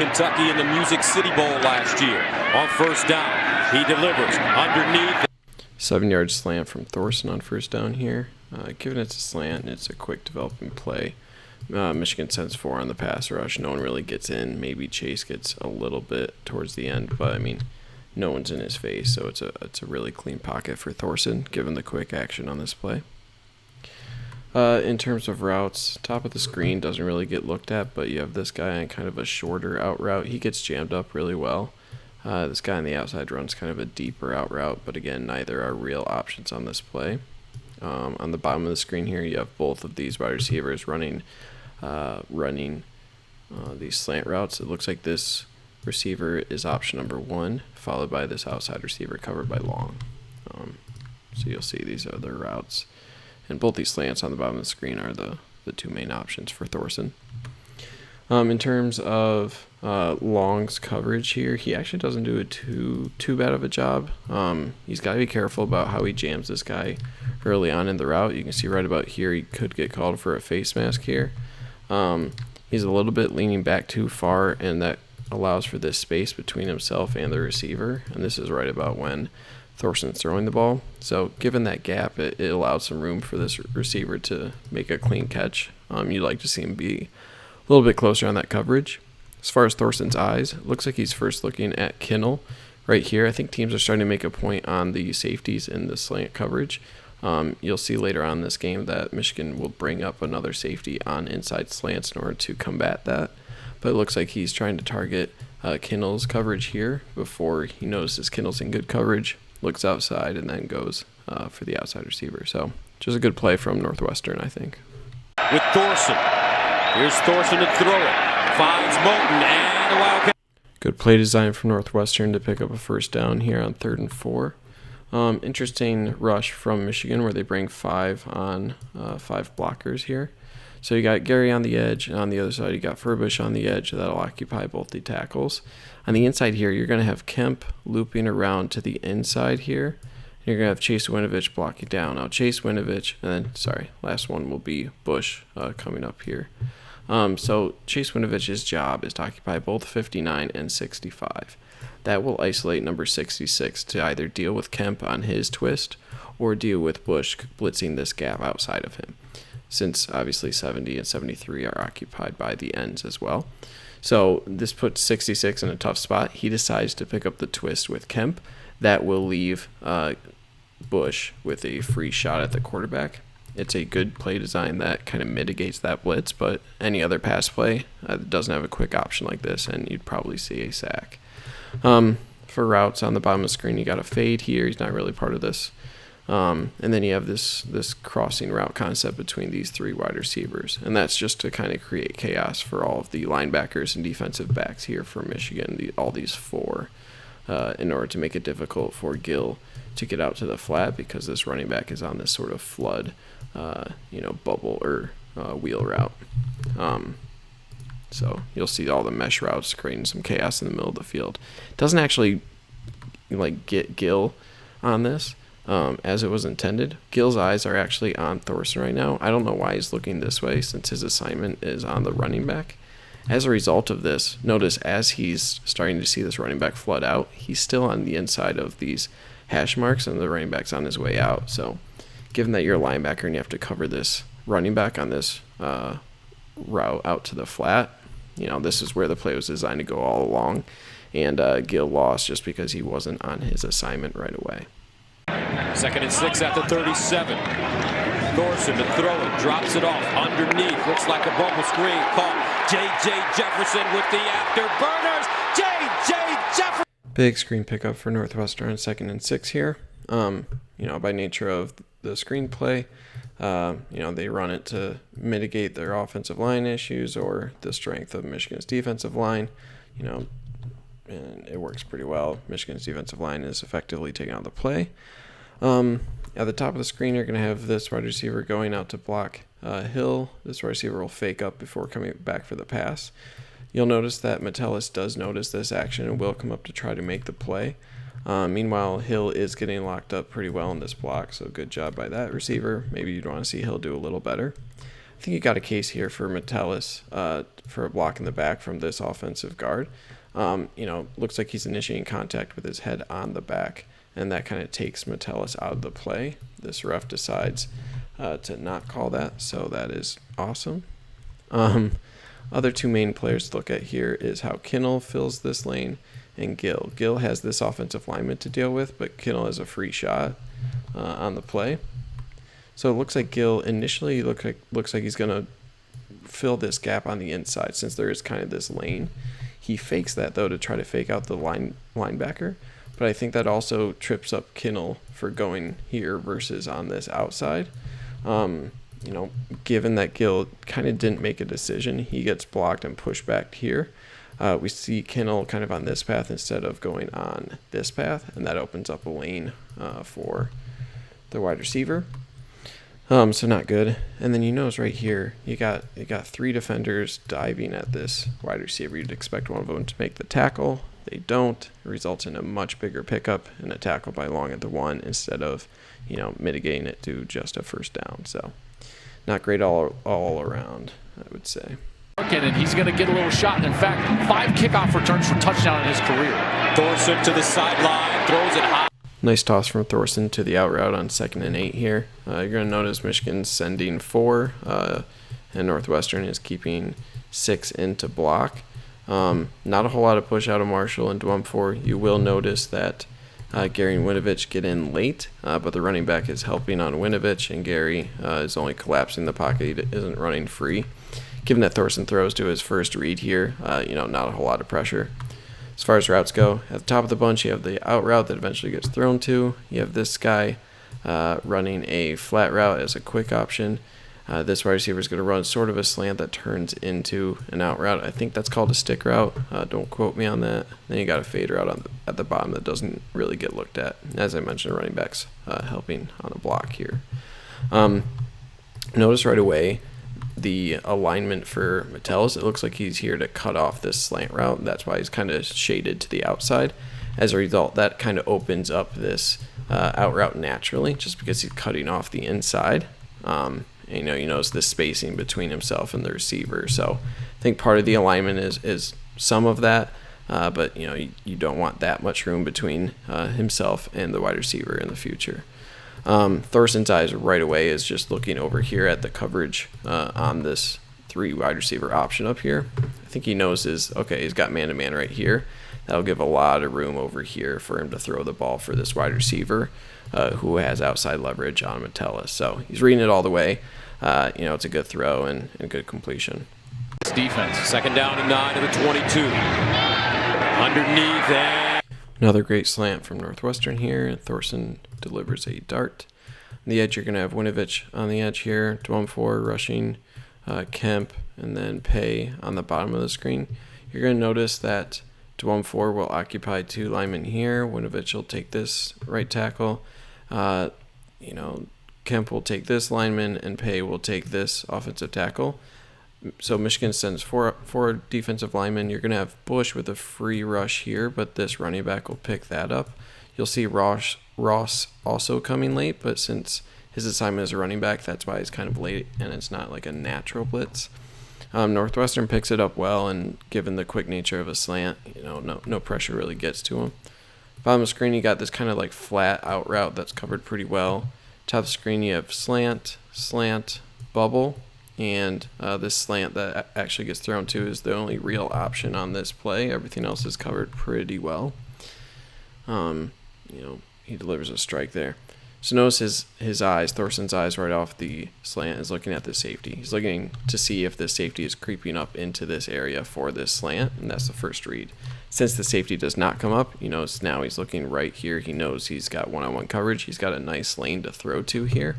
Kentucky in the Music City Bowl last year. On first down, he delivers underneath. 7-yard slant from Thorson on first down here. Given it's a slant, it's a quick developing play. Michigan sends 4 on the pass rush. No one really gets in. Maybe Chase gets a little bit towards the end, but I mean, no one's in his face, so it's a really clean pocket for Thorson, given the quick action on this play. In terms of routes, top of the screen doesn't really get looked at, but you have this guy on kind of a shorter out route. He gets jammed up really well. This guy on the outside runs kind of a deeper out route, but again, neither are real options on this play. On the bottom of the screen here, you have both of these wide receivers running these slant routes. It looks like this receiver is option number 1, followed by this outside receiver covered by long. So you'll see these are the routes. And both these slants on the bottom of the screen are the 2 main options for Thorson. In terms of Long's coverage here, he actually doesn't do too bad of a job. He's got to be careful about how he jams this guy early on in the route. You can see right about here he could get called for a face mask here. He's a little bit leaning back too far, and that allows for this space between himself and the receiver. And this is right about when Thorson's throwing the ball. So given that gap, it allowed some room for this receiver to make a clean catch. You'd like to see him be a little bit closer on that coverage. As far as Thorson's eyes, it looks like he's first looking at Kinnell right here. I think teams are starting to make a point on the safeties in the slant coverage. You'll see later on in this game that Michigan will bring up another safety on inside slants in order to combat that. But it looks like he's trying to target Kinnell's coverage here before he notices Kinnell's in good coverage, looks outside, and then goes for the outside receiver. So just a good play from Northwestern, I think. With Thorson. Here's Thorson to throw it. Finds Moulton and the Wildcats. Good play design from Northwestern to pick up a first down here on 3rd and 4. Interesting rush from Michigan where they bring 5 on 5 blockers here. So you got Gary on the edge, and on the other side you got Furbush on the edge. That'll occupy both the tackles. On the inside here, you're going to have Kemp looping around to the inside here. You're going to have Chase Winovich blocking down. Now Chase Winovich, and then, last one will be Bush coming up here. So Chase Winovich's job is to occupy both 59 and 65. That will isolate number 66 to either deal with Kemp on his twist or deal with Bush blitzing this gap outside of him, since obviously 70 and 73 are occupied by the ends as well. So this puts 66 in a tough spot. He decides to pick up the twist with Kemp. That will leave Bush with a free shot at the quarterback. It's a good play design that kind of mitigates that blitz, but any other pass play doesn't have a quick option like this, and you'd probably see a sack. For routes on the bottom of the screen, you got a fade here. He's not really part of this. And then you have this crossing route concept between these 3 wide receivers, and that's just to kind of create chaos for all of the linebackers and defensive backs here for Michigan, all these 4, in order to make it difficult for Gill to get out to the flat, because this running back is on this sort of flood, bubble or wheel route. So you'll see all the mesh routes creating some chaos in the middle of the field. It doesn't actually get Gill on this as it was intended. Gill's eyes are actually on Thorson right now. I don't know why he's looking this way since his assignment is on the running back. As a result of this, notice as he's starting to see this running back flood out, he's still on the inside of these hash marks and the running back's on his way out. So given that you're a linebacker and you have to cover this running back on this route out to the flat, this is where the play was designed to go all along. And Gill lost just because he wasn't on his assignment right away. 2nd and 6 at the 37. Thorson to throw it, drops it off underneath. Looks like a bubble screen. Caught J.J. Jefferson with the afterburners. J.J. Jefferson. Big screen pickup for Northwestern on 2nd and 6 here. By nature of the screenplay, they run it to mitigate their offensive line issues or the strength of Michigan's defensive line. And it works pretty well. Michigan's defensive line is effectively taking out the play. At the top of the screen, you're going to have this wide receiver going out to block Hill. This wide receiver will fake up before coming back for the pass. You'll notice that Metellus does notice this action and will come up to try to make the play. Meanwhile, Hill is getting locked up pretty well in this block, so good job by that receiver. Maybe you'd want to see Hill do a little better. think you got a case here for Metellus for a block in the back from this offensive guard. Looks like he's initiating contact with his head on the back, and that kind of takes Metellus out of the play. This ref decides to not call that, so that is awesome. Other two main players to look at here is how Kinnell fills this lane and Gill. Gill has this offensive lineman to deal with, but Kinnell has a free shot on the play. So it looks like Gill initially looks like he's going to fill this gap on the inside since there is kind of this lane. He fakes that, though, to try to fake out the linebacker, but I think that also trips up Kinnell for going here versus on this outside. Given that Gill kind of didn't make a decision, he gets blocked and pushed back here. We see Kinnell kind of on this path instead of going on this path, and that opens up a lane for the wide receiver. So not good. And then you notice right here, you got three defenders diving at this wide receiver. You'd expect one of them to make the tackle. They don't. It results in a much bigger pickup and a tackle by Long at the 1 instead of, mitigating it to just a first down. So not great all around, I would say. And he's going to get a little shot. In fact, 5 kickoff returns for touchdown in his career. Thorson to the sideline, throws it high. Nice toss from Thorson to the out route on 2nd and 8 here. You're going to notice Michigan's sending 4, and Northwestern is keeping 6 into block. Not a whole lot of push out of Marshall and Dwumfor. You will notice that Gary and Winovich get in late, but the running back is helping on Winovich, and Gary is only collapsing the pocket. He isn't running free. Given that Thorson throws to his first read here, not a whole lot of pressure. As far as routes go, at the top of the bunch, you have the out route that eventually gets thrown to. You have this guy running a flat route as a quick option. This wide receiver is going to run sort of a slant that turns into an out route. I think that's called a stick route. Don't quote me on that. Then you got a fade route at the bottom that doesn't really get looked at. As I mentioned, running backs helping on the block here. Notice right away the alignment for Metellus. It looks like he's here to cut off this slant route. That's why he's kind of shaded to the outside. As a result, that kind of opens up this out route naturally, just because he's cutting off the inside. You notice the spacing between himself and the receiver. So I think part of the alignment is some of that, but you don't want that much room between himself and the wide receiver in the future. Thorson's eyes right away is just looking over here at the coverage on this 3 wide receiver option up here. I think he knows he's got man-to-man right here. That'll give a lot of room over here for him to throw the ball for this wide receiver who has outside leverage on Metellus. So he's reading it all the way. It's a good throw and good completion. Defense. 2nd down and 9 to the 22. Underneath and Another great slant from Northwestern here. Thorson delivers a dart. On the edge, you're going to have Winovich on the edge here. Dwumfor rushing Kemp, and then Pay on the bottom of the screen. You're going to notice that Dwumfor will occupy 2 linemen here. Winovich will take this right tackle. Kemp will take this lineman, and Pay will take this offensive tackle. So Michigan sends four defensive linemen. You're going to have Bush with a free rush here, but this running back will pick that up. You'll see Ross also coming late, but since his assignment is a running back, that's why he's kind of late, and it's not like a natural blitz. Northwestern picks it up well, and given the quick nature of a slant, no pressure really gets to him. Bottom of the screen, you got this kind of like flat out route that's covered pretty well. Top of the screen, you have slant, bubble, and this slant that actually gets thrown to is the only real option on this play. Everything else is covered pretty well. He delivers a strike there. So notice his eyes, Thorson's eyes right off the slant is looking at the safety. He's looking to see if the safety is creeping up into this area for this slant, and that's the first read. Since the safety does not come up, now he's looking right here. He knows he's got one-on-one coverage. He's got a nice lane to throw to here,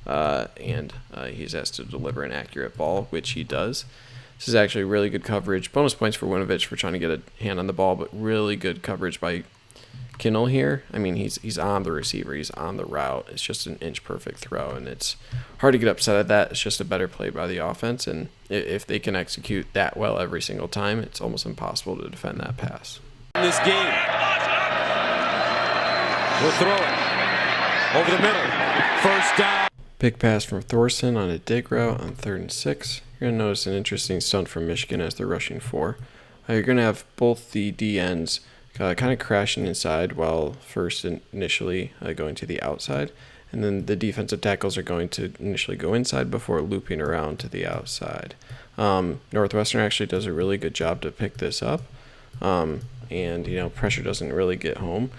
and he's asked to deliver an accurate ball, which he does. This is actually really good coverage. Bonus points for Winovich for trying to get a hand on the ball, but really good coverage by Kinnell here. I mean, he's on the receiver. He's on the route. It's just an inch perfect throw, and it's hard to get upset at that. It's just a better play by the offense, and if they can execute that well every single time, it's almost impossible to defend that pass. In this game, we'll throw it over the middle. First down. Big pass from Thorson on a dig route on 3rd and 6. You're going to notice an interesting stunt from Michigan as they're rushing 4. You're going to have both the D ends kind of crashing inside while first initially going to the outside. And then the defensive tackles are going to initially go inside before looping around to the outside. Northwestern actually does a really good job to pick this up. And, pressure doesn't really get home.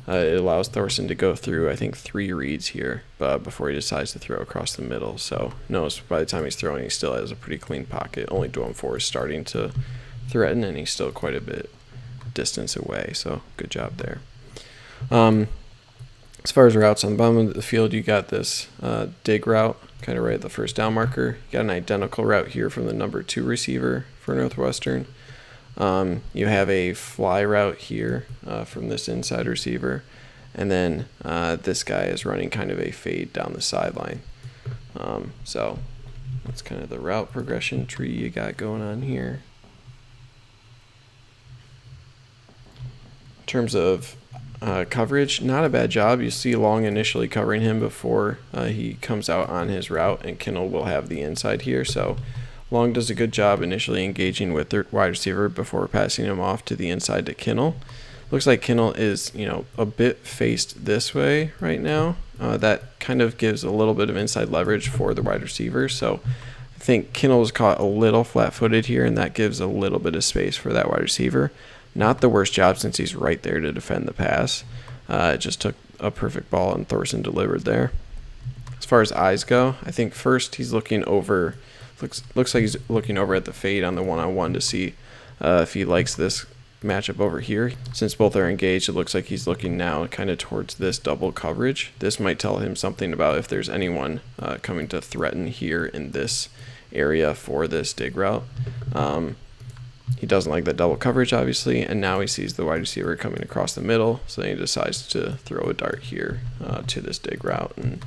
It allows Thorson to go through, I think, 3 reads here before he decides to throw across the middle. So notice by the time he's throwing, he still has a pretty clean pocket. Only Dwayne Ford is starting to threaten, and he's still quite a bit distance away. So good job there. As far as routes on the bottom of the field, you got this dig route kind of right at the first down marker. You got an identical route here from the number 2 receiver for Northwestern. You have a fly route here from this inside receiver, and then this guy is running kind of a fade down the sideline. So that's kind of the route progression tree you got going on here. In terms of coverage, not a bad job. You see Long initially covering him before he comes out on his route, and Kinnel will have the inside here. So Long does a good job initially engaging with their wide receiver before passing him off to the inside to Kinnel. Looks like Kinnel is, a bit faced this way right now. That kind of gives a little bit of inside leverage for the wide receiver. So I think Kinnel is caught a little flat-footed here, and that gives a little bit of space for that wide receiver. Not the worst job since he's right there to defend the pass. It just took a perfect ball, and Thorson delivered there. As far as eyes go, I think first he's looking over. Looks like he's looking over at the fade on the one-on-one to see if he likes this matchup over here. Since both are engaged, it looks like he's looking now kind of towards this double coverage. This might tell him something about if there's anyone coming to threaten here in this area for this dig route. He doesn't like that double coverage, obviously, and now he sees the wide receiver coming across the middle, so then he decides to throw a dart here to this dig route. And